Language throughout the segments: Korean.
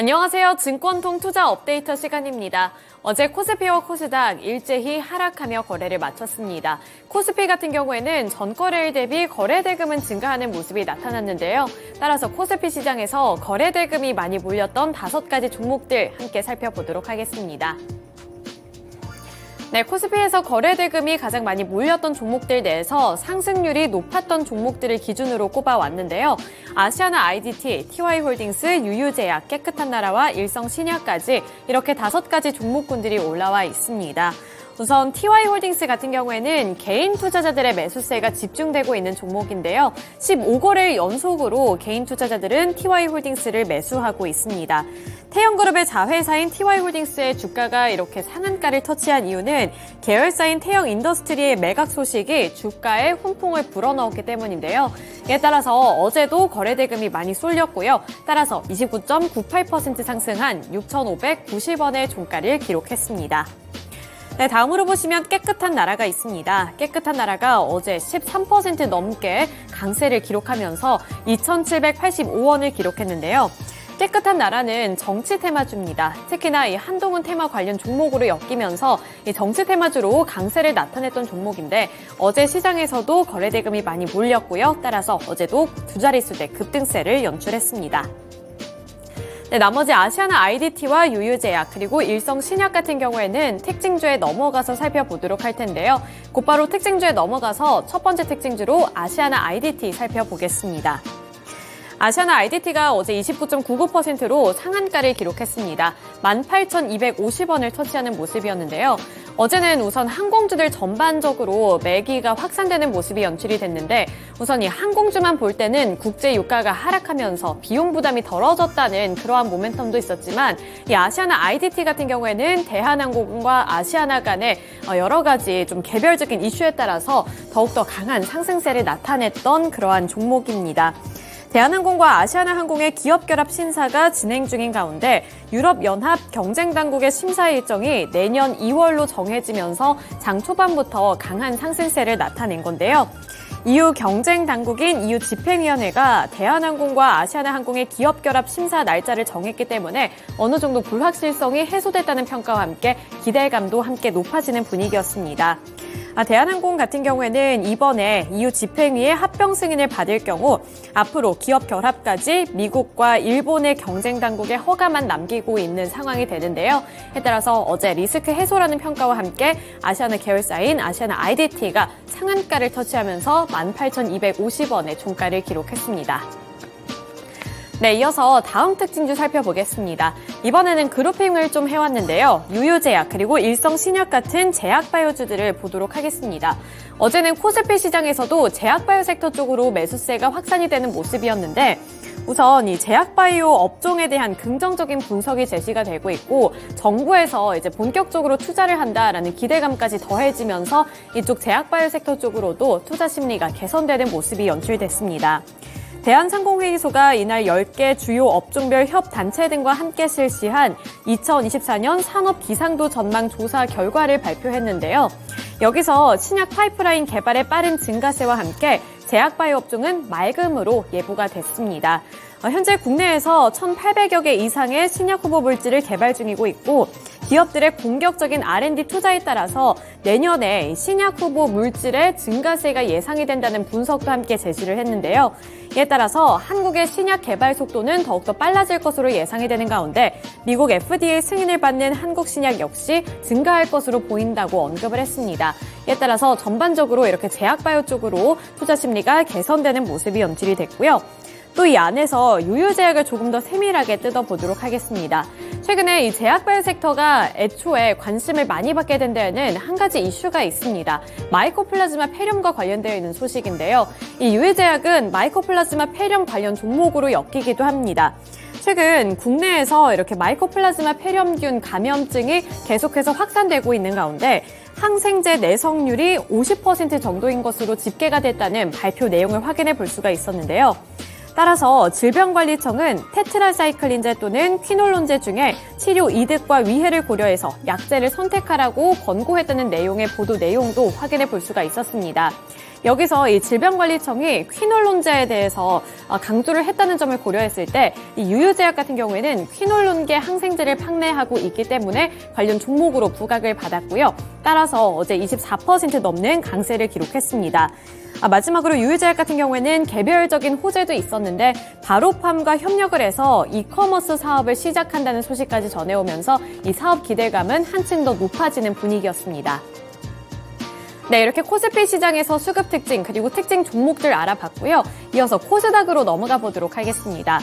안녕하세요. 증권통 투자 업데이터 시간입니다. 어제 코스피와 코스닥 일제히 하락하며 거래를 마쳤습니다. 코스피 같은 경우에는 전거래일 대비 거래대금은 증가하는 모습이 나타났는데요. 따라서 코스피 시장에서 거래대금이 많이 몰렸던 5가지 종목들 함께 살펴보도록 하겠습니다. 네, 코스피에서 거래대금이 가장 많이 몰렸던 종목들 내에서 상승률이 높았던 종목들을 기준으로 꼽아왔는데요. 아시아나 IDT, TY홀딩스, 유유제약, 깨끗한 나라와 일성신약까지 이렇게 5가지 종목군들이 올라와 있습니다. 우선 TY홀딩스 같은 경우에는 개인 투자자들의 매수세가 집중되고 있는 종목인데요. 15거래일 연속으로 개인 투자자들은 TY홀딩스를 매수하고 있습니다. 태영그룹의 자회사인 TY홀딩스의 주가가 이렇게 상한가를 터치한 이유는 계열사인 태영인더스트리의 매각 소식이 주가에 훈풍을 불어넣었기 때문인데요. 이에 따라서 어제도 거래대금이 많이 쏠렸고요. 따라서 29.98% 상승한 6,590원의 종가를 기록했습니다. 네, 다음으로 보시면 깨끗한 나라가 있습니다. 깨끗한 나라가 어제 13% 넘게 강세를 기록하면서 2,785원을 기록했는데요. 깨끗한 나라는 정치 테마주입니다. 특히나 이 한동훈 테마 관련 종목으로 엮이면서 이 정치 테마주로 강세를 나타냈던 종목인데 어제 시장에서도 거래대금이 많이 몰렸고요. 따라서 어제도 두 자릿수대 급등세를 연출했습니다. 네, 나머지 아시아나 IDT와 유유제약 그리고 일성신약 같은 경우에는 특징주에 넘어가서 살펴보도록 할 텐데요. 곧바로 특징주에 넘어가서 첫 번째 특징주로 아시아나 IDT 살펴보겠습니다. 아시아나 IDT가 어제 29.99%로 상한가를 기록했습니다. 18,250원을 터치하는 모습이었는데요. 어제는 우선 항공주들 전반적으로 매기가 확산되는 모습이 연출이 됐는데 우선 이 항공주만 볼 때는 국제 유가가 하락하면서 비용 부담이 덜어졌다는 그러한 모멘텀도 있었지만 이 아시아나 IDT 같은 경우에는 대한항공과 아시아나 간의 여러 가지 좀 개별적인 이슈에 따라서 더욱더 강한 상승세를 나타냈던 그러한 종목입니다. 대한항공과 아시아나항공의 기업결합 심사가 진행 중인 가운데 유럽연합 경쟁당국의 심사 일정이 내년 2월로 정해지면서 장 초반부터 강한 상승세를 나타낸 건데요. EU 경쟁당국인 EU 집행위원회가 대한항공과 아시아나항공의 기업결합 심사 날짜를 정했기 때문에 어느 정도 불확실성이 해소됐다는 평가와 함께 기대감도 함께 높아지는 분위기였습니다. 대한항공 같은 경우에는 이번에 EU 집행위의 합병 승인을 받을 경우 앞으로 기업 결합까지 미국과 일본의 경쟁당국의 허가만 남기고 있는 상황이 되는데요. 에 따라서 어제 리스크 해소라는 평가와 함께 아시아나 계열사인 아시아나 IDT가 상한가를 터치하면서 18,250원의 종가를 기록했습니다. 네, 이어서 다음 특징주 살펴보겠습니다. 이번에는 그룹핑을 좀 해왔는데요. 유유제약 그리고 일성신약 같은 제약바이오주들을 보도록 하겠습니다. 어제는 코스피 시장에서도 제약바이오 섹터 쪽으로 매수세가 확산이 되는 모습이었는데 우선 이 제약바이오 업종에 대한 긍정적인 분석이 제시가 되고 있고 정부에서 이제 본격적으로 투자를 한다라는 기대감까지 더해지면서 이쪽 제약바이오 섹터 쪽으로도 투자 심리가 개선되는 모습이 연출됐습니다. 대한상공회의소가 이날 10개 주요 업종별 협단체 등과 함께 실시한 2024년 산업기상도 전망 조사 결과를 발표했는데요. 여기서 신약 파이프라인 개발의 빠른 증가세와 함께 제약바이오 업종은 맑음으로 예보가 됐습니다. 현재 국내에서 1,800여 개 이상의 신약 후보 물질을 개발 중이고 있고 기업들의 공격적인 R&D 투자에 따라서 내년에 신약 후보 물질의 증가세가 예상이 된다는 분석도 함께 제시를 했는데요. 이에 따라서 한국의 신약 개발 속도는 더욱더 빨라질 것으로 예상이 되는 가운데 미국 FDA 승인을 받는 한국 신약 역시 증가할 것으로 보인다고 언급을 했습니다. 이에 따라서 전반적으로 이렇게 제약바이오 쪽으로 투자 심리가 개선되는 모습이 연출이 됐고요. 또 이 안에서 유유제약을 조금 더 세밀하게 뜯어보도록 하겠습니다. 최근에 이 제약바이오 섹터가 애초에 관심을 많이 받게 된 데에는 한 가지 이슈가 있습니다. 마이코플라즈마 폐렴과 관련되어 있는 소식인데요. 이 유유제약은 마이코플라즈마 폐렴 관련 종목으로 엮이기도 합니다. 최근 국내에서 이렇게 마이코플라즈마 폐렴균 감염증이 계속해서 확산되고 있는 가운데 항생제 내성률이 50% 정도인 것으로 집계가 됐다는 발표 내용을 확인해 볼 수가 있었는데요. 따라서 질병관리청은 테트라사이클린제 또는 퀴놀론제 중에 치료 이득과 위해를 고려해서 약제를 선택하라고 권고했다는 내용의 보도 내용도 확인해 볼 수가 있었습니다. 여기서 이 질병관리청이 퀴놀론제에 대해서 강조를 했다는 점을 고려했을 때 이 유유제약 같은 경우에는 퀴놀론계 항생제를 판매하고 있기 때문에 관련 종목으로 부각을 받았고요. 따라서 어제 24% 넘는 강세를 기록했습니다. 마지막으로 유유제약 같은 경우에는 개별적인 호재도 있었는데 바로팜과 협력을 해서 이커머스 사업을 시작한다는 소식까지 전해오면서 이 사업 기대감은 한층 더 높아지는 분위기였습니다. 네, 이렇게 코스피 시장에서 수급 특징 그리고 특징 종목들 알아봤고요. 이어서 코스닥으로 넘어가 보도록 하겠습니다.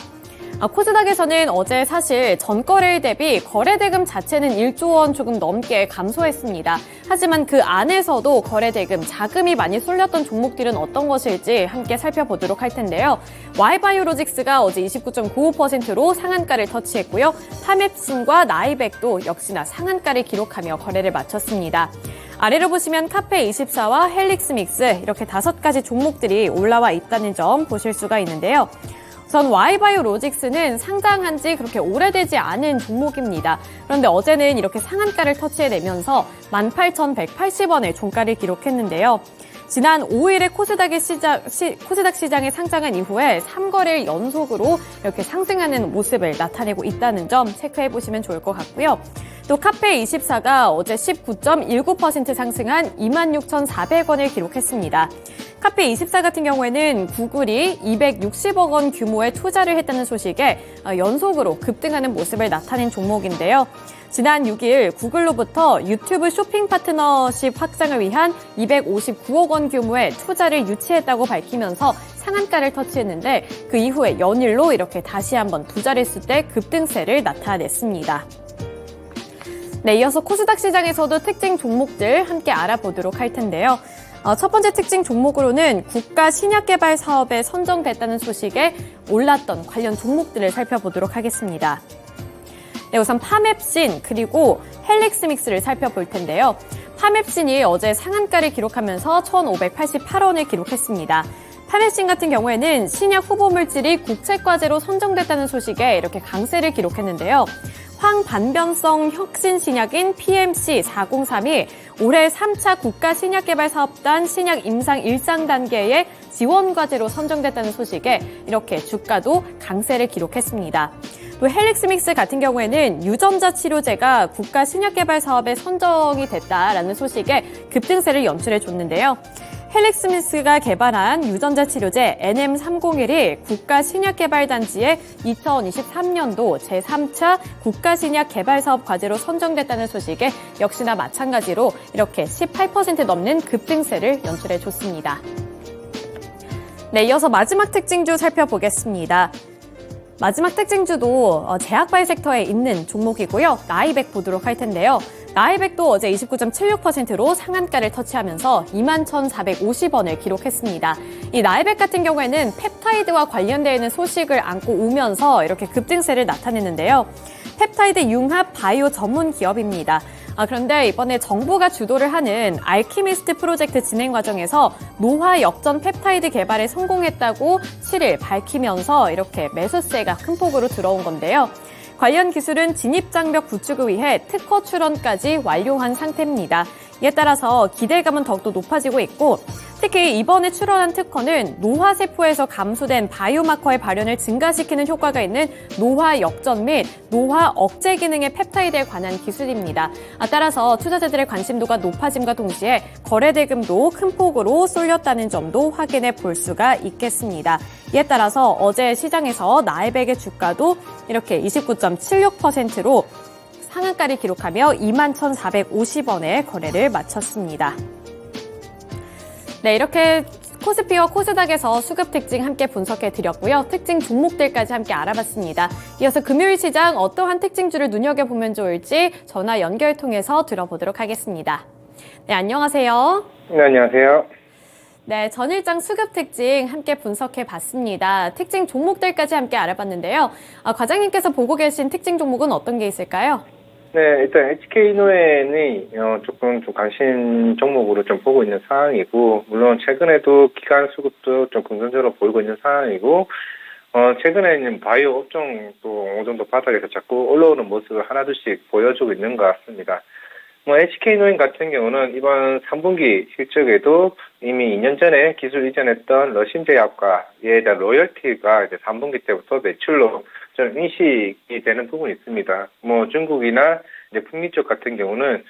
코스닥에서는 어제 사실 전거래일 대비 거래대금 자체는 1조 원 조금 넘게 감소했습니다. 하지만 그 안에서도 거래대금, 자금이 많이 쏠렸던 종목들은 어떤 것일지 함께 살펴보도록 할 텐데요. Y바이오로직스가 어제 29.95%로 상한가를 터치했고요. 파맵신과 나이백도 역시나 상한가를 기록하며 거래를 마쳤습니다. 아래로 보시면 카페24와 헬릭스믹스 이렇게 5가지 종목들이 올라와 있다는 점 보실 수가 있는데요. 우선 Y바이오로직스는 상장한 지 그렇게 오래되지 않은 종목입니다. 그런데 어제는 이렇게 상한가를 터치해내면서 18,180원의 종가를 기록했는데요. 지난 5일에 코스닥 시장에 상장한 이후에 3거래일 연속으로 이렇게 상승하는 모습을 나타내고 있다는 점 체크해 보시면 좋을 것 같고요. 또 카페24가 어제 19.19% 상승한 26,400원을 기록했습니다. 카페24 같은 경우에는 구글이 260억 원 규모의 투자를 했다는 소식에 연속으로 급등하는 모습을 나타낸 종목인데요. 지난 6일 구글로부터 유튜브 쇼핑 파트너십 확장을 위한 259억 원 규모의 투자를 유치했다고 밝히면서 상한가를 터치했는데 그 이후에 연일로 이렇게 다시 한번 두 자릿수대 급등세를 나타냈습니다. 네, 이어서 코스닥 시장에서도 특징 종목들 함께 알아보도록 할 텐데요. 첫 번째 특징 종목으로는 국가 신약개발 사업에 선정됐다는 소식에 올랐던 관련 종목들을 살펴보도록 하겠습니다. 네, 우선 파맵신 그리고 헬릭스믹스를 살펴볼 텐데요. 파맵신이 어제 상한가를 기록하면서 1,588원을 기록했습니다. 파맵신 같은 경우에는 신약 후보 물질이 국책과제로 선정됐다는 소식에 이렇게 강세를 기록했는데요. 황반변성 혁신 신약인 PMC403이 올해 3차 국가신약개발사업단 신약 임상 1상 단계의 지원 과제로 선정됐다는 소식에 이렇게 주가도 강세를 기록했습니다. 또 헬릭스믹스 같은 경우에는 유전자 치료제가 국가신약개발사업에 선정이 됐다라는 소식에 급등세를 연출해 줬는데요. 헬릭스믹스가 개발한 유전자 치료제 NM301이 국가신약개발단지의 2023년도 제3차 국가신약개발사업 과제로 선정됐다는 소식에 역시나 마찬가지로 이렇게 18% 넘는 급등세를 연출해 줬습니다. 네, 이어서 마지막 특징주 살펴보겠습니다. 마지막 특징주도 제약바이오 섹터에 있는 종목이고요. 나이백 보도록 할 텐데요. 나이백도 어제 29.76%로 상한가를 터치하면서 21,450원을 기록했습니다. 이 나이백 같은 경우에는 펩타이드와 관련되어 있는 소식을 안고 오면서 이렇게 급등세를 나타냈는데요. 펩타이드 융합 바이오 전문 기업입니다. 그런데 이번에 정부가 주도를 하는 알키미스트 프로젝트 진행 과정에서 노화 역전 펩타이드 개발에 성공했다고 7일 밝히면서 이렇게 매수세가 큰 폭으로 들어온 건데요. 관련 기술은 진입장벽 구축을 위해 특허 출원까지 완료한 상태입니다. 이에 따라서 기대감은 더욱더 높아지고 있고 특히 이번에 출원한 특허는 노화세포에서 감소된 바이오마커의 발현을 증가시키는 효과가 있는 노화 역전 및 노화 억제 기능의 펩타이드에 관한 기술입니다. 따라서 투자자들의 관심도가 높아짐과 동시에 거래대금도 큰 폭으로 쏠렸다는 점도 확인해 볼 수가 있겠습니다. 이에 따라서 어제 시장에서 나이백의 주가도 이렇게 29.76%로 상한가를 기록하며 21,450원에 거래를 마쳤습니다. 네, 이렇게 코스피와 코스닥에서 수급 특징 함께 분석해 드렸고요. 특징 종목들까지 함께 알아봤습니다. 이어서 금요일 시장 어떠한 특징주를 눈여겨보면 좋을지 전화 연결 통해서 들어보도록 하겠습니다. 네, 안녕하세요. 네, 안녕하세요. 네, 전일장 수급 특징 함께 분석해 봤습니다. 특징 종목들까지 함께 알아봤는데요. 과장님께서 보고 계신 특징 종목은 어떤 게 있을까요? 네, 일단 HK노엔이 조금 좀 관심 종목으로 좀 보고 있는 상황이고, 물론 최근에도 기관 수급도 좀 긍정적으로 보이고 있는 상황이고, 최근에는 바이오 업종도 어느 정도 바닥에서 자꾸 올라오는 모습을 하나둘씩 보여주고 있는 것 같습니다. HK노인 같은 경우는 이번 3분기 실적에도 이미 2년 전에 기술 이전했던 러신제약과에 대한 로열티가 이제 3분기 때부터 매출로 좀 인식이 되는 부분이 있습니다. 중국이나 이제 북미 쪽 같은 경우는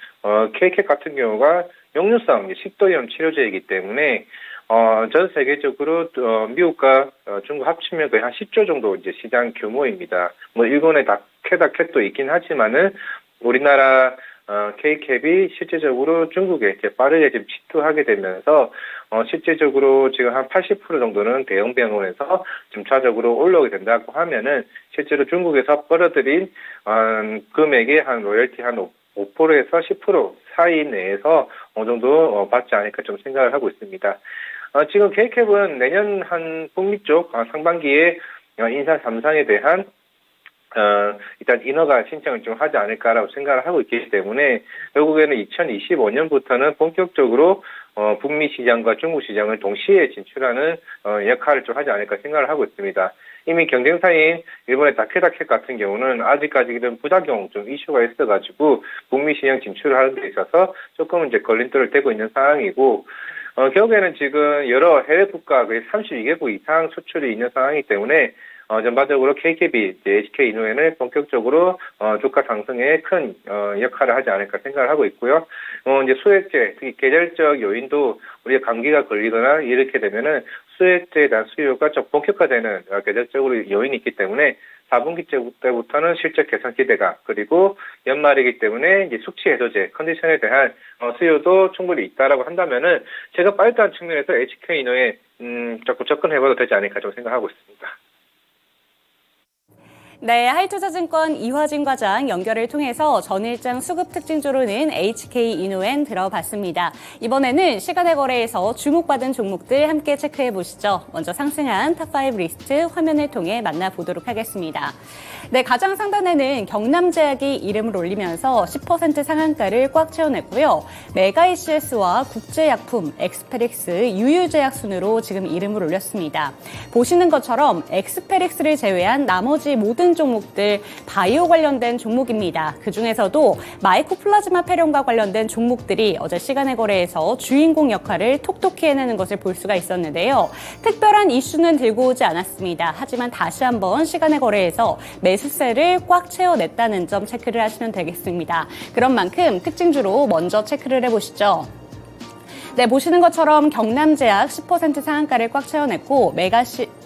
KK 같은 경우가 역류성 식도염 치료제이기 때문에 전 세계적으로 미국과 중국 합치면 거의 한 10조 정도 이제 시장 규모입니다. 일본에 다캐도 있긴 하지만은 우리나라 K캡이 실제적으로 중국에 이제 빠르게 지금 침투하게 되면서 실제적으로 지금 한 80% 정도는 대형 병원에서 점차적으로 올라오게 된다고 하면은 실제로 중국에서 벌어들인 금액의 한 로열티 한 5%에서 10% 사이 내에서 어느 정도 받지 않을까 좀 생각을 하고 있습니다. 지금 K캡은 내년 한 북미 쪽 상반기에 인사 3상에 대한 일단 인허가 신청을 좀 하지 않을까라고 생각을 하고 있기 때문에 결국에는 2025년부터는 본격적으로 북미 시장과 중국 시장을 동시에 진출하는 역할을 좀 하지 않을까 생각을 하고 있습니다. 이미 경쟁사인 일본의 다케다케 같은 경우는 아직까지는 부작용 좀 이슈가 있어가지고 북미 시장 진출을 하는 데 있어서 조금 이제 걸림돌을 대고 있는 상황이고 결국에는 지금 여러 해외 국가 거의 32개국 이상 수출이 있는 상황이기 때문에 전반적으로 KKB, HK 이노엔을 본격적으로 주가 상승에 큰 역할을 하지 않을까 생각을 하고 있고요. 이제 수혜제, 특히 계절적 요인도 우리가 감기가 걸리거나 이렇게 되면은 수혜제에 대한 수요가 좀 본격화되는 계절적으로 요인이 있기 때문에 4분기 때부터는 실적 개선 기대가 그리고 연말이기 때문에 이제 숙취 해소제 컨디션에 대한 수요도 충분히 있다라고 한다면은 제가 빠르다는 측면에서 HK 이노에 조금 접근해봐도 되지 않을까 좀 생각하고 있습니다. 네, 하이투자증권 이화진 과장 연결을 통해서 전일장 수급 특징주로는 HK 이노엔 들어봤습니다. 이번에는 시간의 거래에서 주목받은 종목들 함께 체크해 보시죠. 먼저 상승한 탑5 리스트 화면을 통해 만나보도록 하겠습니다. 네, 가장 상단에는 경남제약이 이름을 올리면서 10% 상한가를 꽉 채워냈고요. 메가이시스와 국제약품, 엑스페릭스, 유유제약 순으로 지금 이름을 올렸습니다. 보시는 것처럼 엑스페릭스를 제외한 나머지 모든 종목들 바이오 관련된 종목입니다. 그중에서도 마이코플라즈마 폐렴과 관련된 종목들이 어제 시간의 거래에서 주인공 역할을 톡톡히 해내는 것을 볼 수가 있었는데요. 특별한 이슈는 들고 오지 않았습니다. 하지만 다시 한번 시간의 거래에서 매수세를 꽉 채워냈다는 점 체크를 하시면 되겠습니다. 그런 만큼 특징주로 먼저 체크를 해보시죠. 네, 보시는 것처럼 경남제약 10% 상한가를 꽉 채워냈고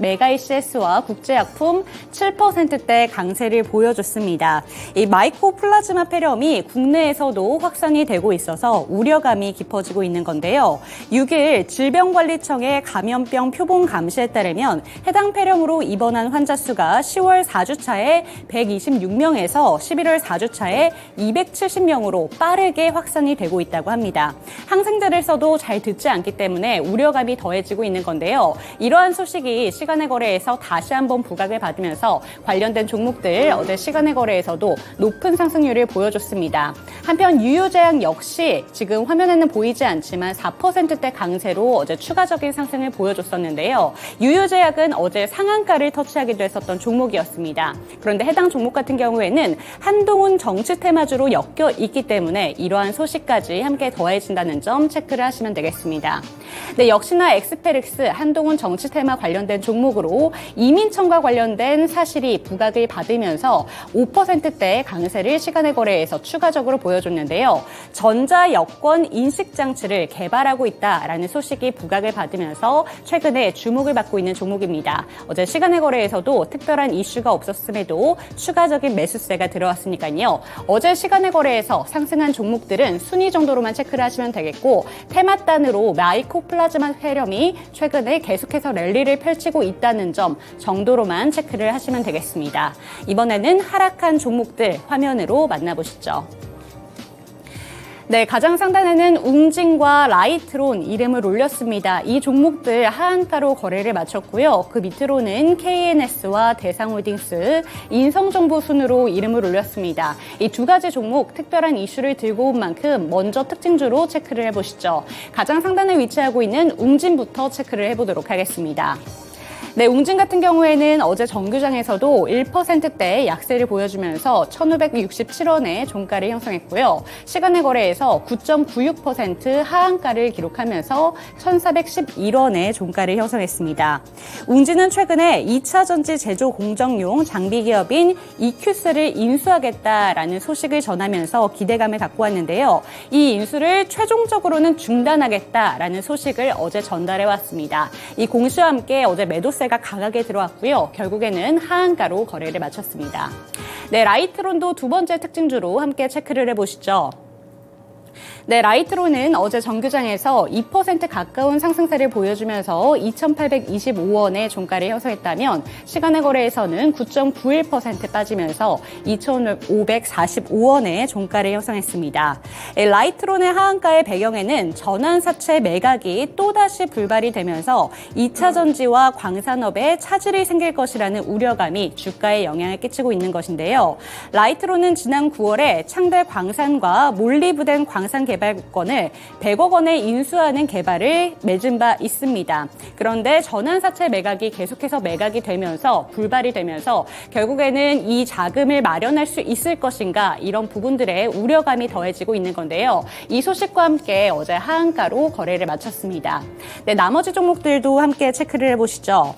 메가이시스와 국제약품 7%대 강세를 보여줬습니다. 이 마이코플라즈마 폐렴이 국내에서도 확산이 되고 있어서 우려감이 깊어지고 있는 건데요. 6일 질병관리청의 감염병 표본 감시에 따르면 해당 폐렴으로 입원한 환자 수가 10월 4주차에 126명에서 11월 4주차에 270명으로 빠르게 확산이 되고 있다고 합니다. 항생제를 써도 잘 듣지 않기 때문에 우려감이 더해지고 있는 건데요. 이러한 소식이 시간의 거래에서 다시 한번 부각을 받으면서 관련된 종목들 어제 시간의 거래에서도 높은 상승률을 보여줬습니다. 한편 유유제약 역시 지금 화면에는 보이지 않지만 4%대 강세로 어제 추가적인 상승을 보여줬었는데요. 유유제약은 어제 상한가를 터치하기도 했었던 종목이었습니다. 그런데 해당 종목 같은 경우에는 한동훈 정치 테마주로 엮여 있기 때문에 이러한 소식까지 함께 더해진다는 점 체크를 하시면 되겠습니다. 네, 역시나 엑스페릭스 한동훈 정치 테마 관련된 종목으로 이민청과 관련된 사실이 부각을 받으면서 5%대 강세를 시간의 거래에서 추가적으로 보여줬는데요. 전자 여권 인식 장치를 개발하고 있다라는 소식이 부각을 받으면서 최근에 주목을 받고 있는 종목입니다. 어제 시간의 거래에서도 특별한 이슈가 없었음에도 추가적인 매수세가 들어왔으니까요. 어제 시간의 거래에서 상승한 종목들은 순위 정도로만 체크를 하시면 되겠고 테마단으로 마이코플라즈마 폐렴이 최근에 계속해서 랠리를 펼치고 있다는 점 정도로만 체크를 하시면 되겠습니다. 이번에는 하락한 종목들 화면으로 만나보시죠. 네, 가장 상단에는 웅진과 라이트론 이름을 올렸습니다. 이 종목들 하한가로 거래를 마쳤고요. 그 밑으로는 KNS와 대상홀딩스, 인성정보 순으로 이름을 올렸습니다. 이 두 가지 종목 특별한 이슈를 들고 온 만큼 먼저 특징주로 체크를 해보시죠. 가장 상단에 위치하고 있는 웅진부터 체크를 해보도록 하겠습니다. 네, 웅진 같은 경우에는 어제 정규장에서도 1%대 약세를 보여주면서 1,567원의 종가를 형성했고요. 시간의 거래에서 9.96% 하한가를 기록하면서 1,411원의 종가를 형성했습니다. 웅진은 최근에 2차 전지 제조 공정용 장비 기업인 EQ스를 인수하겠다라는 소식을 전하면서 기대감을 갖고 왔는데요. 이 인수를 최종적으로는 중단하겠다라는 소식을 어제 전달해 왔습니다. 이 공시와 함께 어제 매도세가 강하게 들어왔고요. 결국에는 하한가로 거래를 마쳤습니다. 네, 라이트론도 두 번째 특징주로 함께 체크를 해보시죠. 네, 라이트론은 어제 정규장에서 2% 가까운 상승세를 보여주면서 2,825원의 종가를 형성했다면 시간의 거래에서는 9.91% 빠지면서 2,545원의 종가를 형성했습니다. 라이트론의 하한가의 배경에는 전환사채 매각이 또다시 불발이 되면서 2차 전지와 광산업에 차질이 생길 것이라는 우려감이 주가에 영향을 끼치고 있는 것인데요. 라이트론은 지난 9월에 창대 광산과 몰리브덴 광산 개발권을 100억 원에 인수하는 개발을 맺은 바 있습니다. 그런데 전환사채 매각이 계속해서 매각이 되면서 불발이 되면서 결국에는 이 자금을 마련할 수 있을 것인가 이런 부분들의 우려감이 더해지고 있는 건데요. 이 소식과 함께 어제 하한가로 거래를 마쳤습니다. 네, 나머지 종목들도 함께 체크를 해보시죠.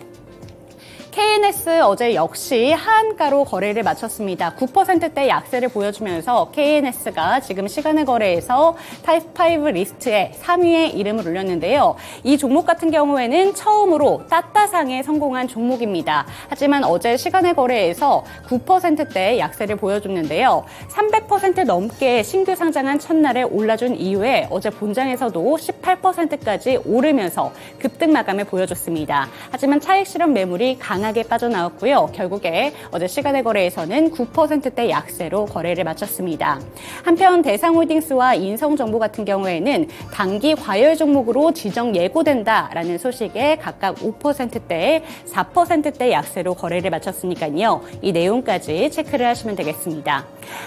KNS 어제 역시 하한가로 거래를 마쳤습니다. 9%대 약세를 보여주면서 KNS가 지금 시간의 거래에서 타입5 리스트에 3위에 이름을 올렸는데요. 이 종목 같은 경우에는 처음으로 따따상에 성공한 종목입니다. 하지만 어제 시간의 거래에서 9%대 약세를 보여줬는데요. 300% 넘게 신규 상장한 첫날에 올라준 이후에 어제 본장에서도 18%까지 오르면서 급등 마감을 보여줬습니다. 하지만 차익 실현 매물이 강하게 빠져나왔고요. 결국에 어제 시간의 거래에서는 9%대 약세로 거래를 마쳤습니다. 한편 대상홀딩스와 인성정보 같은 경우에는 단기 과열 종목으로 지정 예고된다라는 소식에 각각 5%대, 4%대 약세로 거래를 마쳤으니까요. 이 내용까지 체크를 하시면 되겠습니다.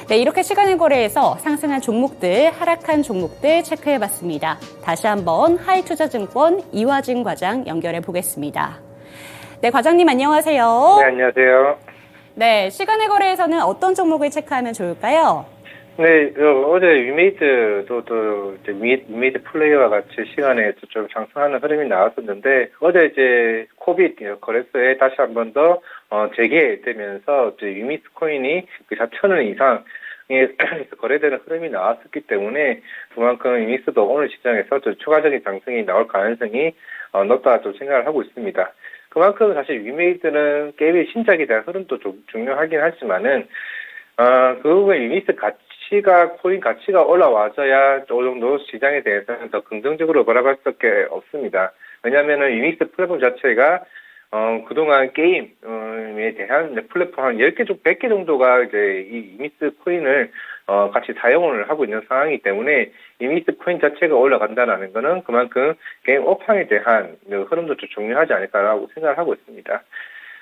네, 이렇게 시간의 거래에서 상승한 종목들, 하락한 종목들 체크해봤습니다. 다시 한번 하이투자증권 이화진 과장 연결해 보겠습니다. 네, 과장님 안녕하세요. 네, 안녕하세요. 네, 시간의 거래에서는 어떤 종목을 체크하면 좋을까요? 네, 어제 위메이트도 이제 위메이트 플레이와 같이 시간에 좀 상승하는 흐름이 나왔었는데, 어제 이제 코빗 거래소에 다시 한 번 더 재개되면서 이제 위미스 코인이 4,000원 이상 거래되는 흐름이 나왔었기 때문에 그만큼 위미스도 오늘 시장에서 좀 추가적인 상승이 나올 가능성이 높다 좀 생각을 하고 있습니다. 그만큼 사실 위메이트는 게임의 신작에 대한 흐름도 좀 중요하긴 하지만은 그 부분 위미스 코인 가치가 올라와줘야 어느 정도 시장에 대해서는 더 긍정적으로 바라볼 수밖에 없습니다. 왜냐하면은 위미스 플랫폼 자체가 그동안 게임에 대한 플랫폼 한 10개, 100개 정도가 이제 이 위미스 코인을 같이 사용을 하고 있는 상황이기 때문에 위미스 코인 자체가 올라간다는 거는 그만큼 게임 업황에 대한 흐름도 좀 중요하지 않을까라고 생각을 하고 있습니다.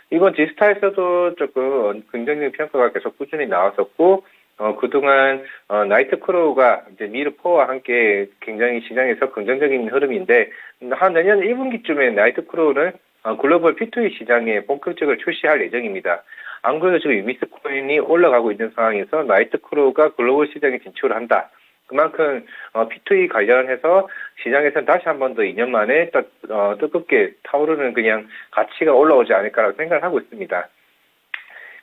이번 지스타에서도 조금 긍정적인 평가가 계속 꾸준히 나왔었고, 그동안, 나이트크로우가 이제 미르4와 함께 굉장히 시장에서 긍정적인 흐름인데, 한 내년 1분기쯤에 나이트크로우는 글로벌 P2E 시장에 본격적으로 출시할 예정입니다. 안 그래도 지금 위미스 코인이 올라가고 있는 상황에서 나이트크로우가 글로벌 시장에 진출을 한다. 그만큼 P2E 관련해서 시장에서는 다시 한 번 더 2년 만에 뜨겁게 타오르는 그냥 가치가 올라오지 않을까라고 생각을 하고 있습니다.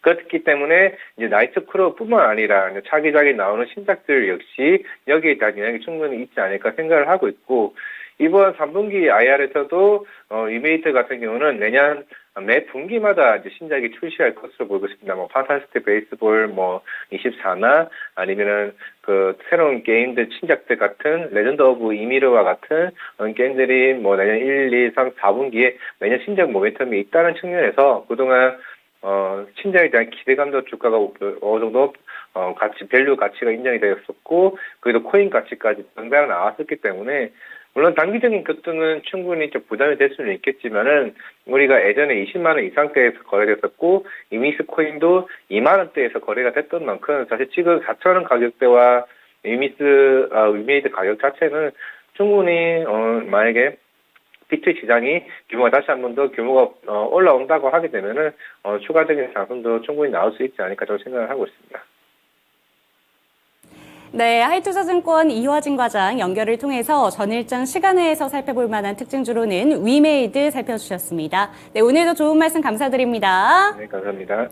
그렇기 때문에 이제 나이트크로우뿐만 아니라 차기작에 나오는 신작들 역시 여기에 대한 영향이 충분히 있지 않을까 생각을 하고 있고, 이번 3분기 IR에서도 위메이트 같은 경우는 내년 매 분기마다 이제 신작이 출시할 것으로 보고 있습니다. 뭐 판타스틱 베이스볼 24나 아니면은 그 새로운 게임들 신작들 같은 레전드 오브 이미르와 같은 게임들이 뭐 내년 1, 2, 3, 4분기에 매년 신작 모멘텀이 있다는 측면에서 그동안 신작에 대한 기대감도 주가가 어느 정도 밸류 가치가 인정이 되었었고, 그래도 코인 가치까지 당장 나왔었기 때문에 물론 단기적인 급등은 충분히 좀 부담이 될 수는 있겠지만은 우리가 예전에 20만 원 이상대에서 거래됐었고 위미스 코인도 2만 원대에서 거래가 됐던 만큼 사실 지금 4,000원 가격대와 위메이트 가격 자체는 충분히 만약에 비트 시장이 규모가 다시 한 번 더 규모가 올라온다고 하게 되면은 추가적인 상승도 충분히 나올 수 있지 않을까 저는 생각을 하고 있습니다. 네, 하이투자증권 이화진 과장 연결을 통해서 전일장 시간외에서 살펴볼 만한 특징주로는 위메이드 살펴주셨습니다. 네, 오늘도 좋은 말씀 감사드립니다. 네, 감사합니다.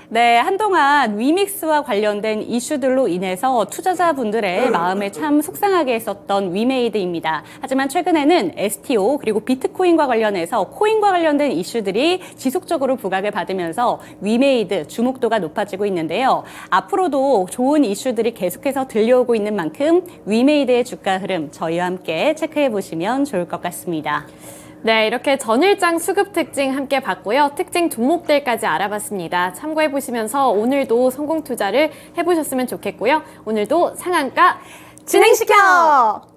네, 한동안 위믹스와 관련된 이슈들로 인해서 투자자분들의 마음을 참 속상하게 했었던 위메이드입니다. 하지만 최근에는 STO 그리고 비트코인과 관련해서 코인과 관련된 이슈들이 지속적으로 부각을 받으면서 위메이드 주목도가 높아지고 있는데요. 앞으로도 좋은 이슈들이 계속해서 들려오고 있는 만큼 위메이드의 주가 흐름 저희와 함께 체크해 보시면 좋을 것 같습니다. 네, 이렇게 전일장 수급 특징 함께 봤고요. 특징 종목들까지 알아봤습니다. 참고해 보시면서 오늘도 성공 투자를 해보셨으면 좋겠고요. 오늘도 상한가 진행시켜!